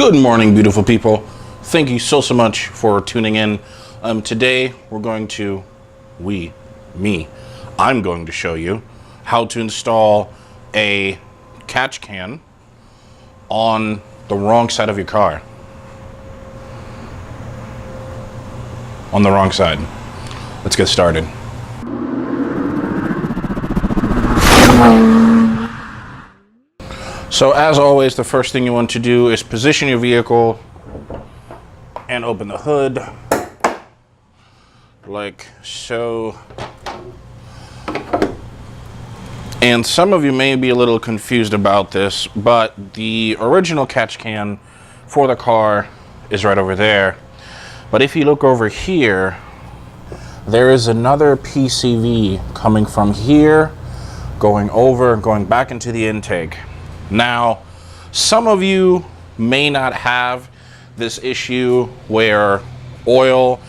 Good morning, beautiful people. Thank you so much for tuning in. Today we're going to, I'm going to show you how to install a catch can on the wrong side of your car. On the wrong side. Let's get started. So as always, the first thing you want to do is position your vehicle and open the hood like so. And some of you may be a little confused about this, but the original catch can for the car is right over there. But if you look over here, there is another PCV coming from here, going over, going back into the intake. Now, some of you may not have this issue where oil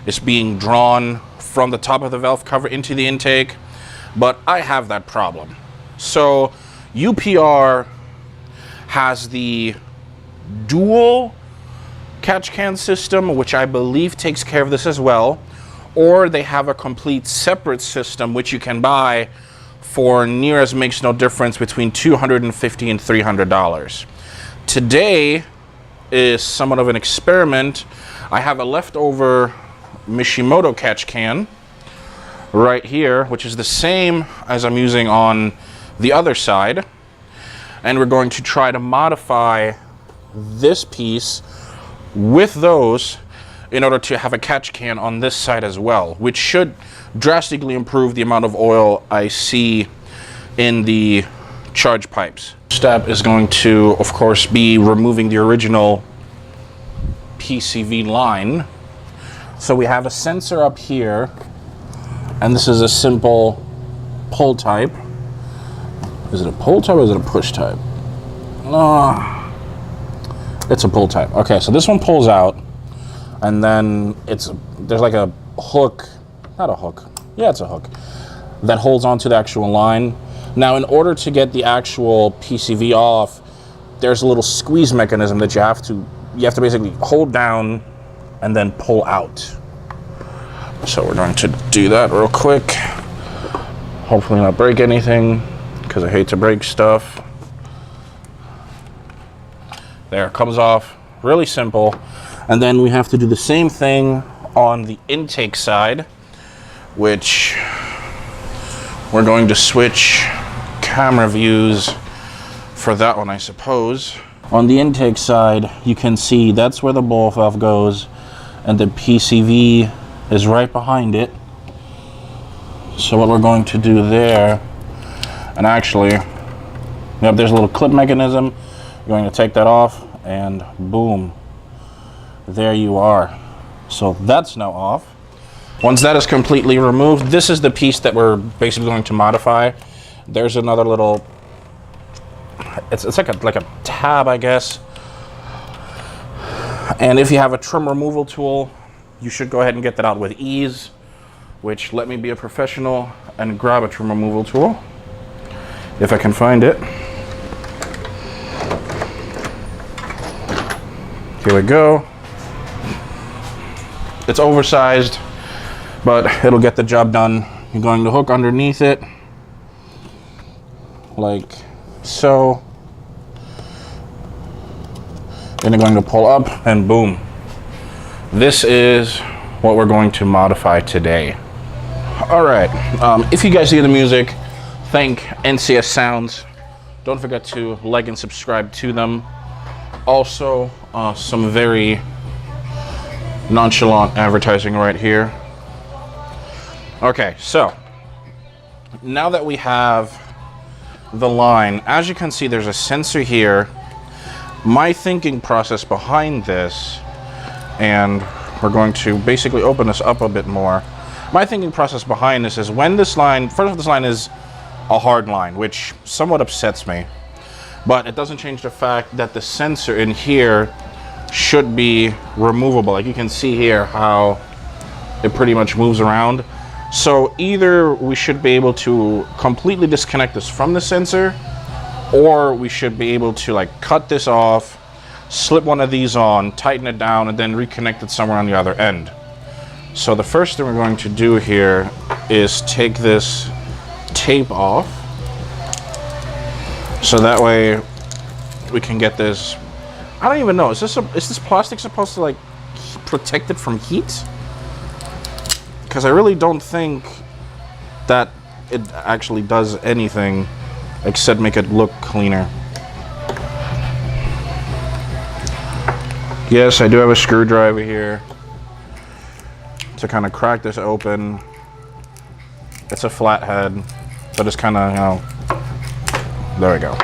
is being drawn from the top of the valve cover into the intake, but I have that problem. So UPR has the dual catch can system, which I believe takes care of this as well, or they have a complete separate system which you can buy for near as makes no difference between $250 and $300. Today is somewhat of an experiment. I have a leftover Mishimoto catch can right here, which is the same as I'm using on the other side, and we're going to try to modify this piece with those in order to have a catch can on this side as well, which should drastically improve the amount of oil I see in the charge pipes. Step is going to, of course, be removing the original PCV line. So we have a sensor up here, and this is a simple pull type. Is it a pull type or is it a push type? No, it's a pull type. Okay, so this one pulls out, and then there's like a hook, not a hook, yeah, it's a hook, that holds onto the actual line. Now, in order to get the actual PCV off, there's a little squeeze mechanism that you have to basically hold down and then pull out. So we're going to do that real quick. Hopefully not break anything, because I hate to break stuff. There, it comes off, really simple. And then we have to do the same thing on the intake side, which we're going to switch camera views for that one, I suppose. On the intake side, you can see that's where the ball valve goes, and the PCV is right behind it. So what we're going to do there, and actually, yep, there's a little clip mechanism. You're going to take that off, and boom. There you are. So that's now off. Once that is completely removed, this is the piece that we're basically going to modify. There's another little, it's like a tab, I guess. And if you have a trim removal tool, you should go ahead and get that out with ease, which, let me be a professional and grab a trim removal tool if I can find it. Here we go. It's oversized, but it'll get the job done. You're going to hook underneath it, like so. Then you're going to pull up, and boom. This is what we're going to modify today. All right, if you guys hear the music, thank NCS Sounds. Don't forget to like and subscribe to them. Also, some very nonchalant advertising right here. Okay, so now that we have the line, as you can see, there's a sensor here. My thinking process behind this, and we're going to basically open this up a bit more. My thinking process behind this is when this line, first of all, this line is a hard line, which somewhat upsets me, but it doesn't change the fact that the sensor in here should be removable. Like you can see here how it pretty much moves around. So either we should be able to completely disconnect this from the sensor, or we should be able to like cut this off, slip one of these on, tighten it down, and then reconnect it somewhere on the other end. So the first thing we're going to do here is take this tape off. So that way we can get this. I don't even know. Is this plastic supposed to like protect it from heat? Because I really don't think that it actually does anything except make it look cleaner. Yes, I do have a screwdriver here to kind of crack this open. It's a flathead, so just kind of, you know, there we go.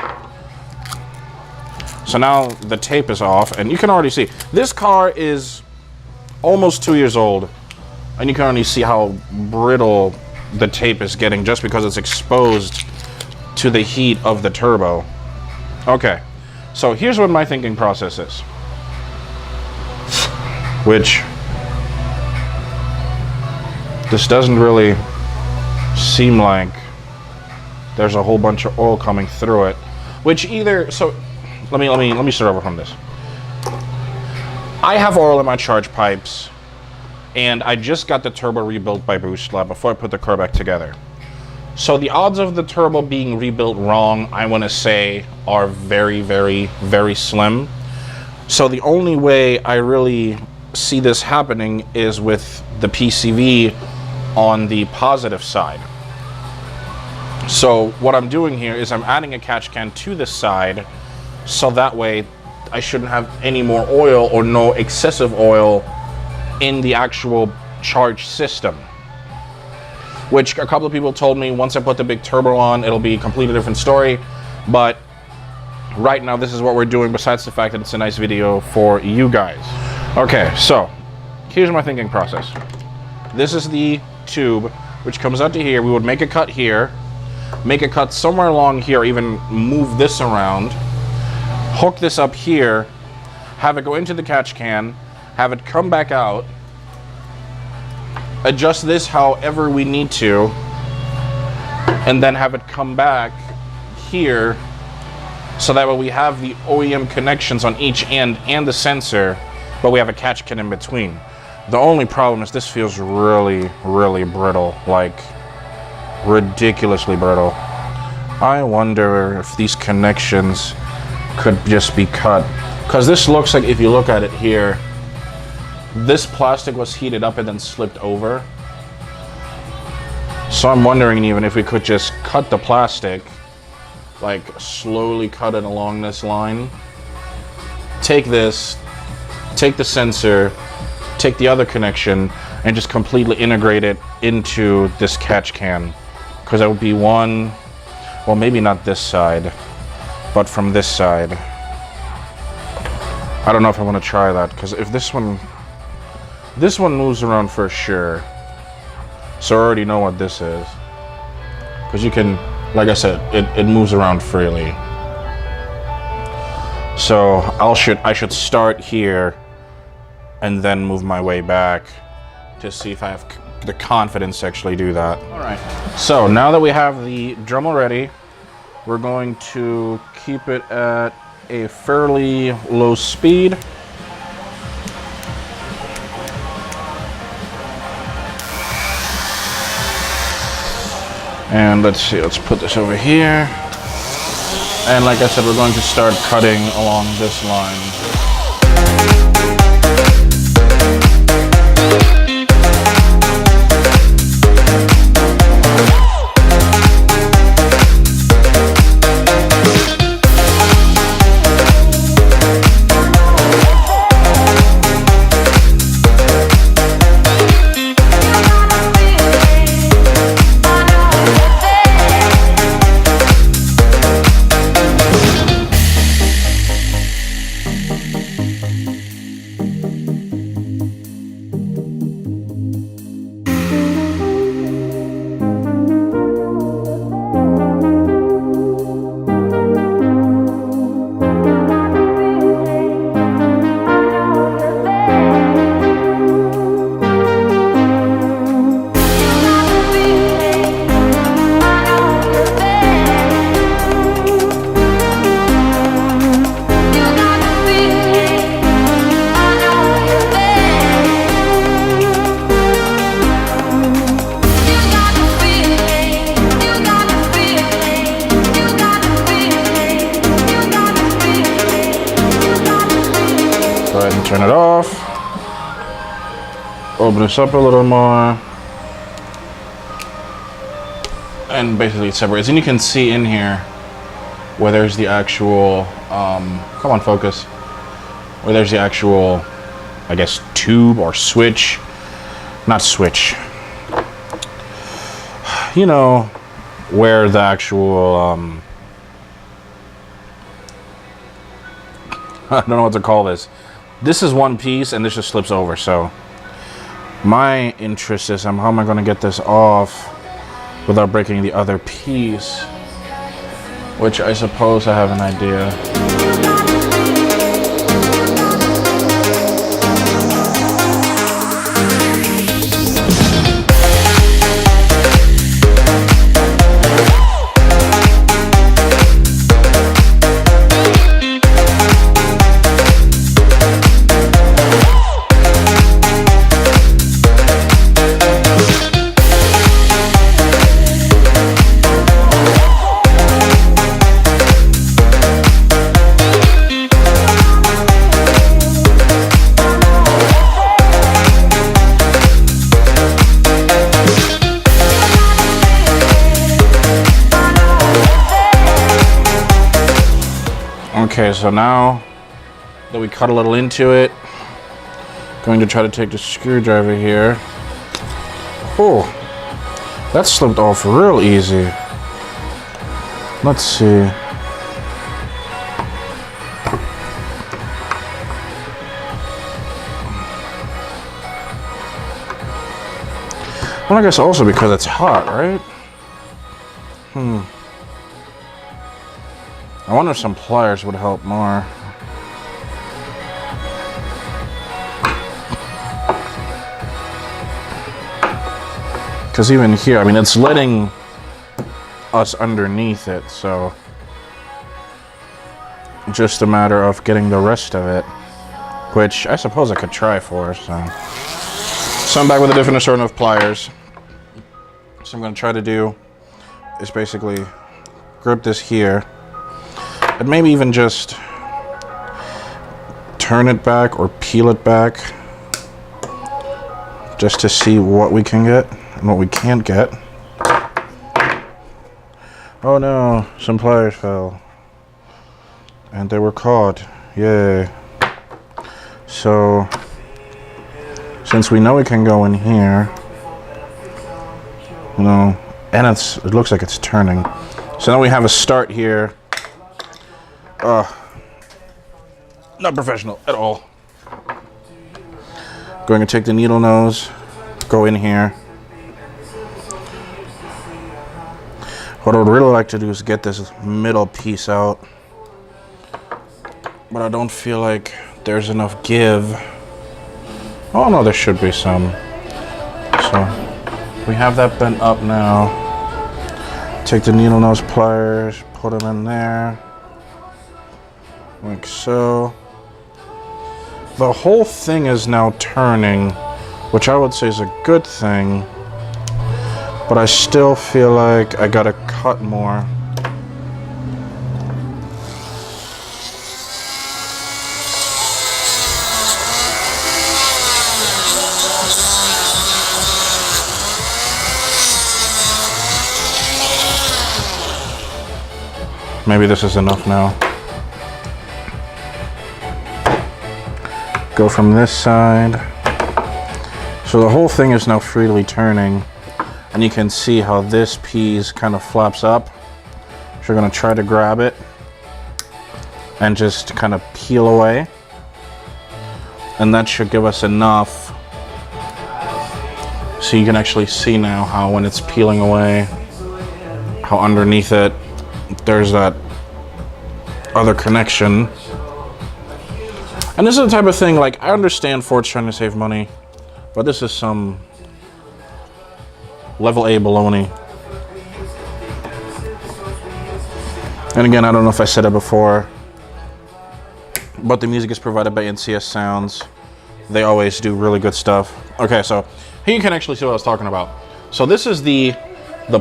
So now the tape is off, and you can already see this car is almost 2 years old, and you can already see how brittle the tape is getting just because it's exposed to the heat of the turbo. Okay, so here's what my thinking process is, which this doesn't really seem like there's a whole bunch of oil coming through it, which either, so let me start over from this. I have oil in my charge pipes, and I just got the turbo rebuilt by Boost Lab before I put the car back together. So the odds of the turbo being rebuilt wrong, I want to say, are very, very, very slim. So the only way I really see this happening is with the PCV on the positive side. So what I'm doing here is I'm adding a catch can to this side, so that way I shouldn't have any more oil or no excessive oil in the actual charge system. Which a couple of people told me once I put the big turbo on, it'll be a completely different story. But right now, this is what we're doing, besides the fact that it's a nice video for you guys. Okay, so here's my thinking process. This is the tube, which comes out to here. We would make a cut here, make a cut somewhere along here, even move this around, hook this up here, have it go into the catch can, have it come back out, adjust this however we need to, and then have it come back here, so that way we have the OEM connections on each end and the sensor, but we have a catch can in between. The only problem is this feels really, really brittle, like ridiculously brittle. I wonder if these connections could just be cut, because this looks like, if you look at it here, this plastic was heated up and then slipped over. So I'm wondering even if we could just cut the plastic, like slowly cut it along this line. Take this, take the sensor, take the other connection, and just completely integrate it into this catch can. Because that would be one, well, maybe not this side, but from this side. I don't know if I want to try that, because if this one moves around for sure. So I already know what this is. Because you can, like I said, it moves around freely. So I should start here and then move my way back to see if I have the confidence to actually do that. All right. So now that we have the Dremel ready, we're going to keep it at a fairly low speed. And let's see, let's put this over here. And like I said, we're going to start cutting along this line. Turn it off. Open this up a little more. And basically it separates. And you can see in here where there's the actual, come on, focus. Where there's the actual, I guess, tube or switch. Not switch. You know, where the actual, I don't know what to call this. This is one piece and this just slips over, so my interest is how am I going to get this off without breaking the other piece, which I suppose I have an idea. Okay, so now that we cut a little into it, going to try to take the screwdriver here. Oh, that slipped off real easy. Let's see. Well, I guess also because it's hot, right? I wonder if some pliers would help more. Because even here, I mean, it's letting us underneath it, so just a matter of getting the rest of it, which I suppose I could try for. So I'm back with a different assortment of pliers. So I'm going to try to do is basically grip this here. And maybe even just turn it back or peel it back just to see what we can get and what we can't get. Oh no, some pliers fell. And they were caught. Yay. So, since we know we can go in here, you know, and it looks like it's turning. So now we have a start here. Not professional at all. Going to take the needle nose, go in here. What I would really like to do is get this middle piece out, but I don't feel like there's enough give. Oh no, there should be some. So we have that bent up now. Take the needle nose pliers, put them in there. Like so. The whole thing is now turning, which I would say is a good thing, but I still feel like I gotta cut more. Maybe this is enough now. Go from this side. So the whole thing is now freely turning, and you can see how this piece kind of flaps up. So we're going to try to grab it and just kind of peel away, and that should give us enough so you can actually see now how when it's peeling away, how underneath it there's that other connection. And this is the type of thing, like, I understand Ford's trying to save money, but this is some level A baloney. And again, I don't know if I said it before, but the music is provided by NCS Sounds. They always do really good stuff. Okay, so here you can actually see what I was talking about. So this is the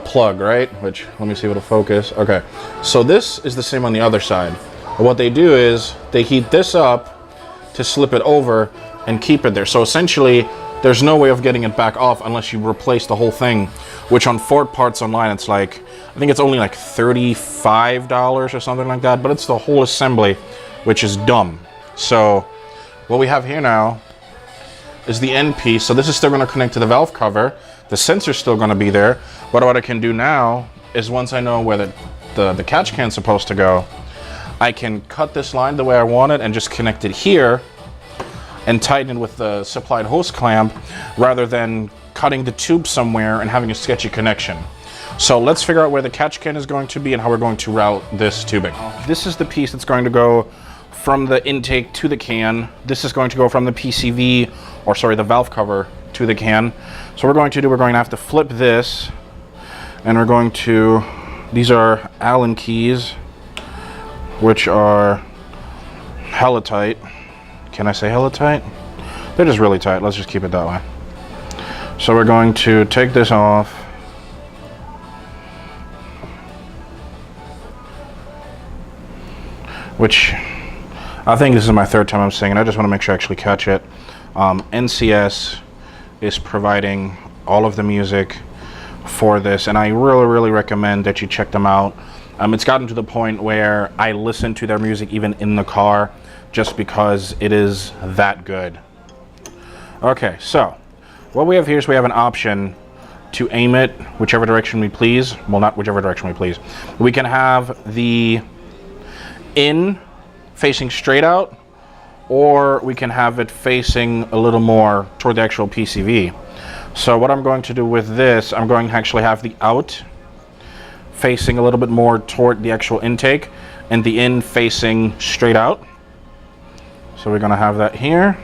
plug, right? Which, let me see if it'll focus. Okay, so this is the same on the other side. What they do is they heat this up to slip it over and keep it there. So essentially, there's no way of getting it back off unless you replace the whole thing, which on Ford parts online, it's like, I think it's only like $35 or something like that, but it's the whole assembly, which is dumb. So what we have here now is the end piece. So this is still going to connect to the valve cover. The sensor's still going to be there. But what I can do now is, once I know where the catch can's supposed to go, I can cut this line the way I want it and just connect it here and tighten it with the supplied hose clamp, rather than cutting the tube somewhere and having a sketchy connection. So let's figure out where the catch can is going to be and how we're going to route this tubing. This is the piece that's going to go from the intake to the can. This is going to go from the PCV, or sorry, the valve cover, to the can. So what we're going to have to flip this, and we're going to, these are Allen keys, which are hella tight. Can I say hella tight? They're just really tight. Let's just keep it that way. So we're going to take this off. Which, I think this is my third time I'm saying it. I just want to make sure I actually catch it. NCS is providing all of the music for this, and I really, really recommend that you check them out. It's gotten to the point where I listen to their music even in the car, just because it is that good. Okay, so what we have here is we have an option to aim it whichever direction we please. Well, not whichever direction we please. We can have the in facing straight out, or we can have it facing a little more toward the actual PCV. So what I'm going to do with this, I'm going to actually have the out facing a little bit more toward the actual intake, and the in facing straight out. So we're going to have that here.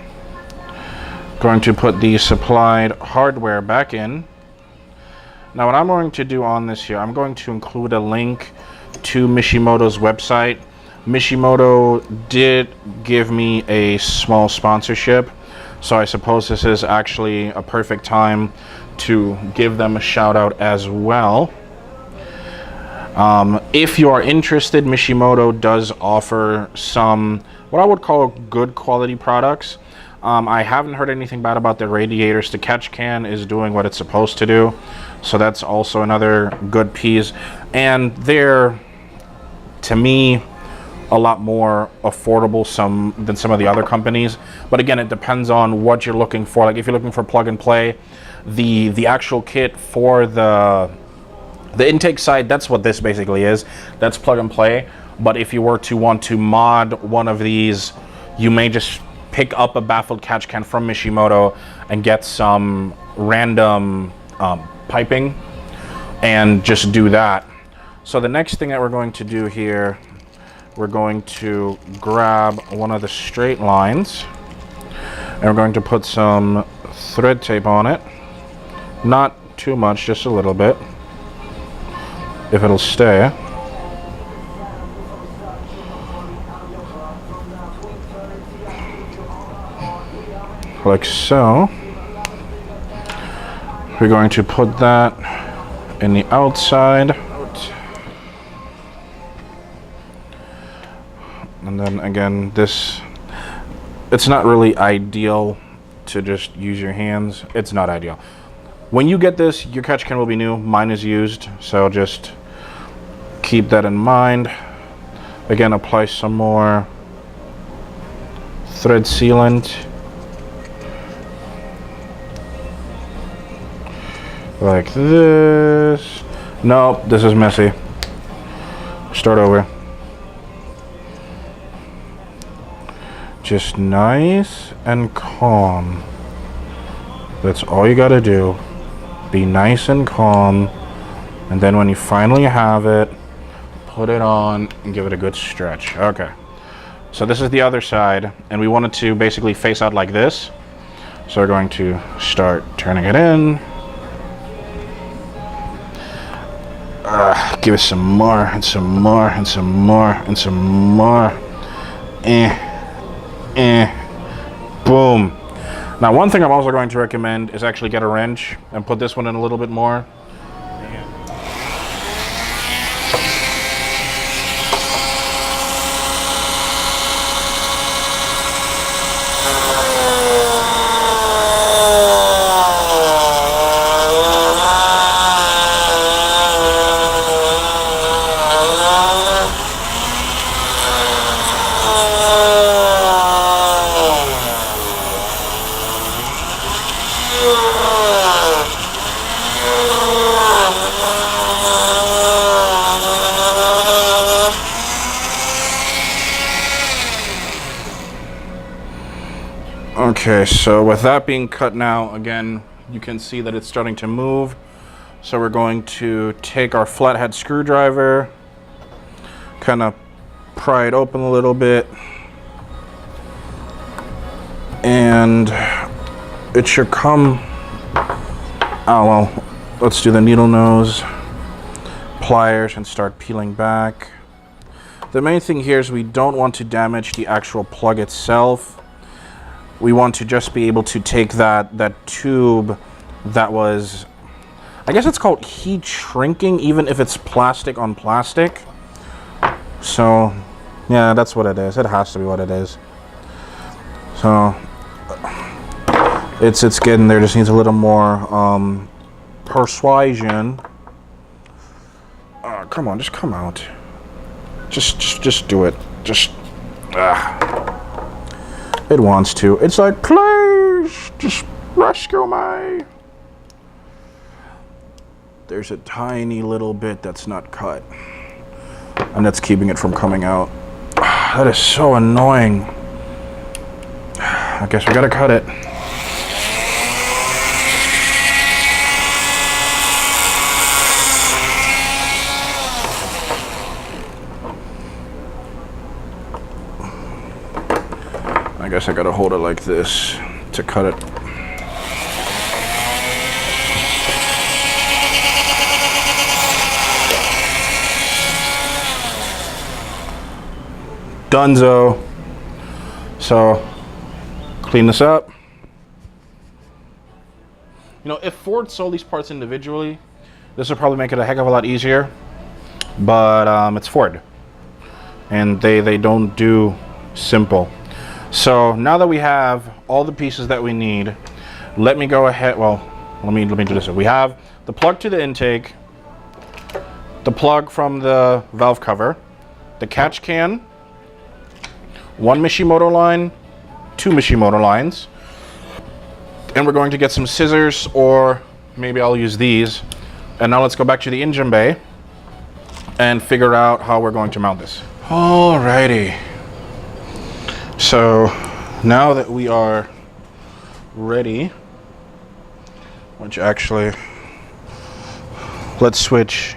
Going to put the supplied hardware back in. Now what I'm going to do on this here, I'm going to include a link to Mishimoto's website. Mishimoto did give me a small sponsorship, so I suppose this is actually a perfect time to give them a shout out as well. If you are interested, Mishimoto does offer some what I would call good quality products. I haven't heard anything bad about their radiators. The catch can is doing what it's supposed to do, so that's also another good piece. And they're, to me, a lot more affordable than some of the other companies. But again, it depends on what you're looking for. Like if you're looking for plug and play, the actual kit for the intake side, that's what this basically is. That's plug and play. But if you were to want to mod one of these, you may just pick up a baffled catch can from Mishimoto and get some random piping and just do that. So the next thing that we're going to do here, we're going to grab one of the straight lines and we're going to put some thread tape on it. Not too much, just a little bit, if it'll stay. Like so. We're going to put that in the outside. And then again, this, it's not really ideal to just use your hands. It's not ideal. When you get this, your catch can will be new. Mine is used, so just keep that in mind. Again, apply some more thread sealant. Like this. Nope, this is messy. Start over. Just nice and calm. That's all you gotta do. Be nice and calm. And then when you finally have it, put it on and give it a good stretch. Okay. So this is the other side, and we want it to basically face out like this. So we're going to start turning it in. Give it some more, and some more, and some more, and some more. Boom. Now, one thing I'm also going to recommend is actually get a wrench and put this one in a little bit more. Okay, so with that being cut now, again, you can see that it's starting to move. So we're going to take our flathead screwdriver, kind of pry it open a little bit, and it should come. Oh well, let's do the needle nose, pliers, and start peeling back. The main thing here is we don't want to damage the actual plug itself. We want to just be able to take that tube that was, I guess it's called heat shrinking, even if it's plastic on plastic. So yeah, that's what it is. It has to be what it is. So it's getting there. Just needs a little more persuasion. Come on, just come out. Just do it. It wants to. It's like, please, just rescue me. There's a tiny little bit that's not cut, and that's keeping it from coming out. That is so annoying. I guess we gotta cut it. I guess I gotta hold it like this to cut it. Dunzo. So, clean this up. You know, if Ford sold these parts individually, this would probably make it a heck of a lot easier. But it's Ford, and they don't do simple. So now that we have all the pieces that we need, let me go ahead. Well, let me do this. We have the plug to the intake, the plug from the valve cover, the catch can, one Mishimoto line, two Mishimoto lines, and we're going to get some scissors, or maybe I'll use these. And now let's go back to the engine bay and figure out how we're going to mount this. Alrighty. So now that we are ready, which actually, let's switch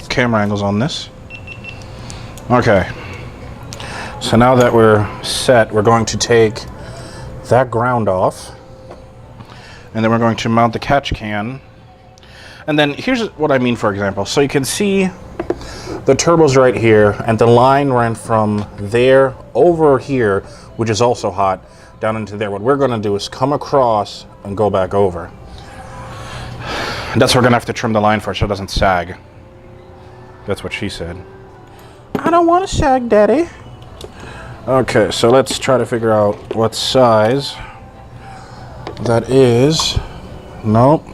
camera angles on this. Okay. So now that we're set, we're going to take that ground off, and then we're going to mount the catch can. And then here's what I mean, for example. So you can see the turbo's right here, and the line ran from there over here, which is also hot, down into there. What we're going to do is come across and go back over. And that's what we're going to have to trim the line for so it doesn't sag. That's what she said. I don't want to sag, Daddy. Okay, so let's try to figure out what size that is. Nope.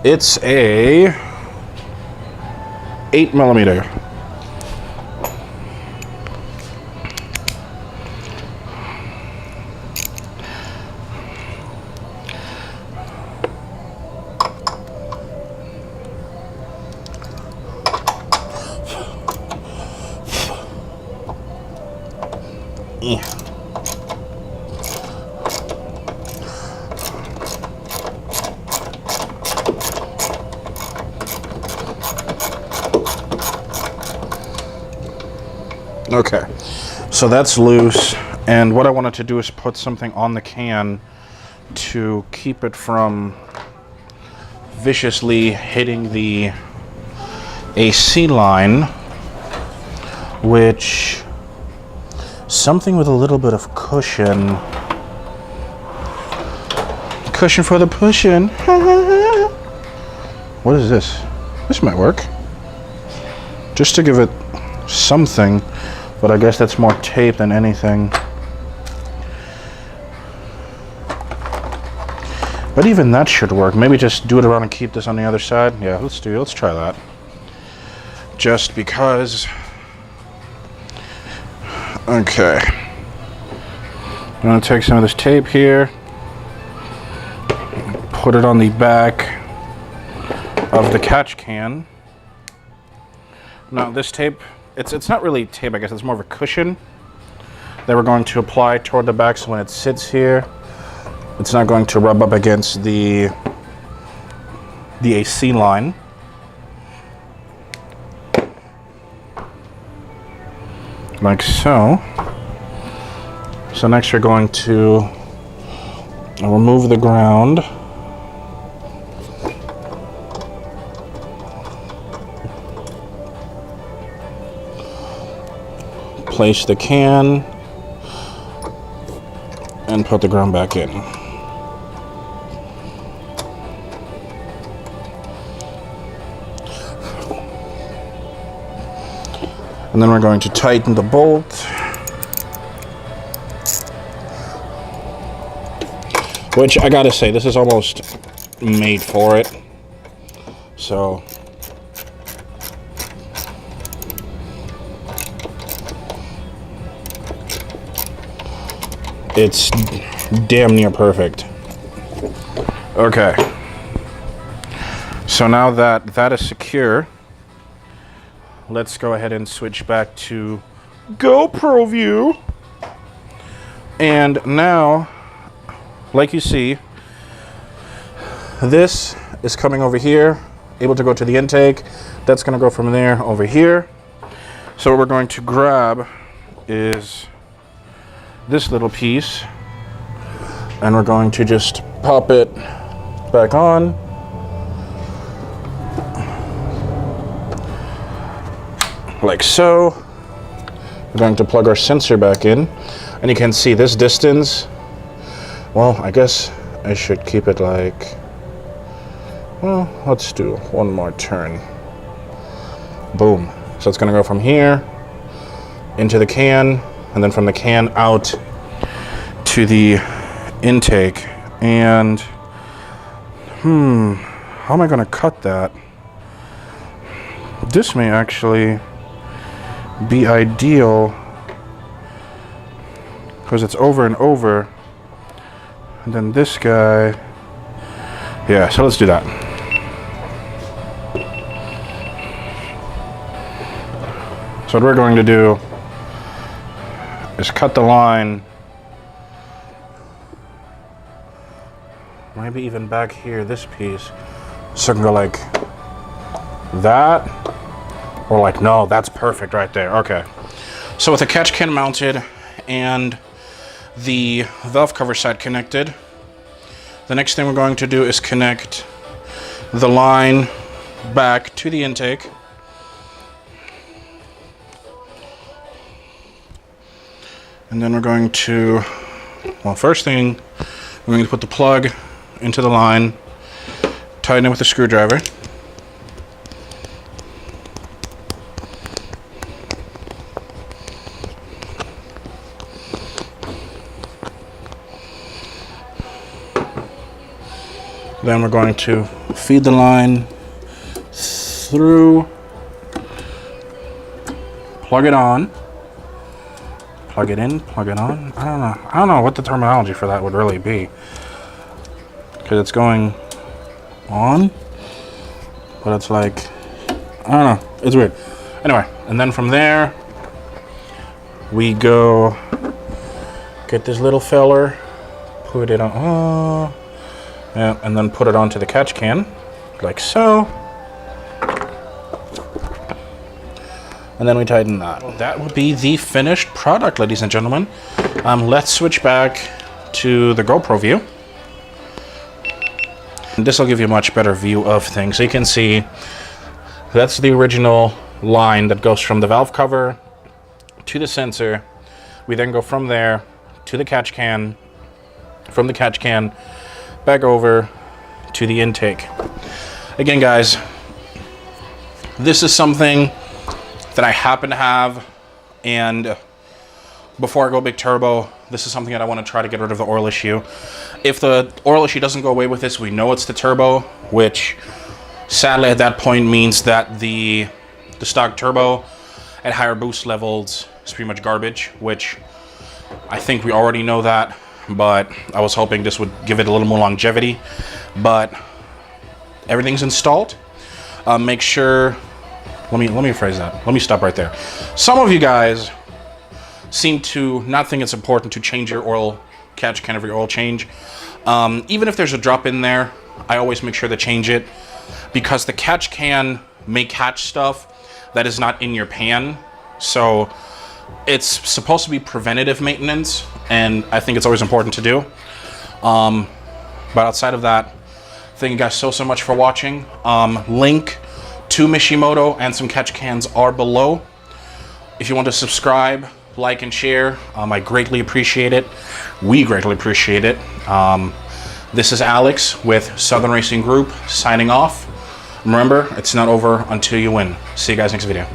It's a 8mm. Okay, so that's loose, and what I wanted to do is put something on the can to keep it from viciously hitting the AC line, which something with a little bit of cushion. Cushion for the pushing. What is this? This might work. Just to give it something, but I guess that's more tape than anything. But even that should work. Maybe just do it around and keep this on the other side. Yeah, let's try that. Just because. Okay. I'm gonna take some of this tape here, put it on the back of the catch can. Now this tape, it's not really tape, I guess it's more of a cushion that we're going to apply toward the back, so when it sits here, it's not going to rub up against the AC line. Like so. So next we're going to remove the ground. Place the can and put the ground back in. And then we're going to tighten the bolt. Which I gotta say, this is almost made for it. So it's damn near perfect. Okay. So now that that is secure, let's go ahead and switch back to GoPro view. And now, like you see, this is coming over here, able to go to the intake. That's going to go from there over here. So what we're going to grab is this little piece, and we're going to just pop it back on. Like so. We're going to plug our sensor back in, and you can see this distance. Well, I guess I should keep it like, well, let's do one more turn. Boom. So it's going to go from here into the can, and then from the can out to the intake. And how am I going to cut that? This may actually be ideal because it's over and over. And then this guy, yeah, so let's do that. So what we're going to do is cut the line, maybe even back here, this piece, so I can go like that, or like, no, that's perfect right there. Okay, so with the catch can mounted and the valve cover side connected, the next thing we're going to do is connect the line back to the intake. And then we're going to, well, first thing, we're going to put the plug into the line, tighten it with a screwdriver. Then we're going to feed the line through, plug it on, plug it in, plug it on. I don't know what the terminology for that would really be, because it's going on, but it's like, I don't know, it's weird. Anyway, and then from there we go get this little feller, put it on, yeah, and then put it onto the catch can, like so. And then we tighten that. That would be the finished product, ladies and gentlemen. Let's switch back to the GoPro view. This will give you a much better view of things. So you can see that's the original line that goes from the valve cover to the sensor. We then go from there to the catch can, from the catch can back over to the intake. Again, guys, this is something that I happen to have, and before I go big turbo, this is something that I want to try to get rid of the oil issue. If the oil issue doesn't go away with this, we know it's the turbo, which sadly at that point means that the stock turbo at higher boost levels is pretty much garbage, which I think we already know that, but I was hoping this would give it a little more longevity. But everything's installed. Make sure let me rephrase that. Let me stop right there. Some of you guys seem to not think it's important to change your oil catch can every oil change. Even if there's a drop in there, I always make sure to change it, because the catch can may catch stuff that is not in your pan. So it's supposed to be preventative maintenance, and I think it's always important to do. But outside of that, thank you guys so much for watching. Link to Mishimoto and some catch cans are below. If you want to subscribe, like, and share, I greatly appreciate it. We greatly appreciate it. This is Alex with Southern Racing Group signing off. Remember, it's not over until you win. See you guys next video.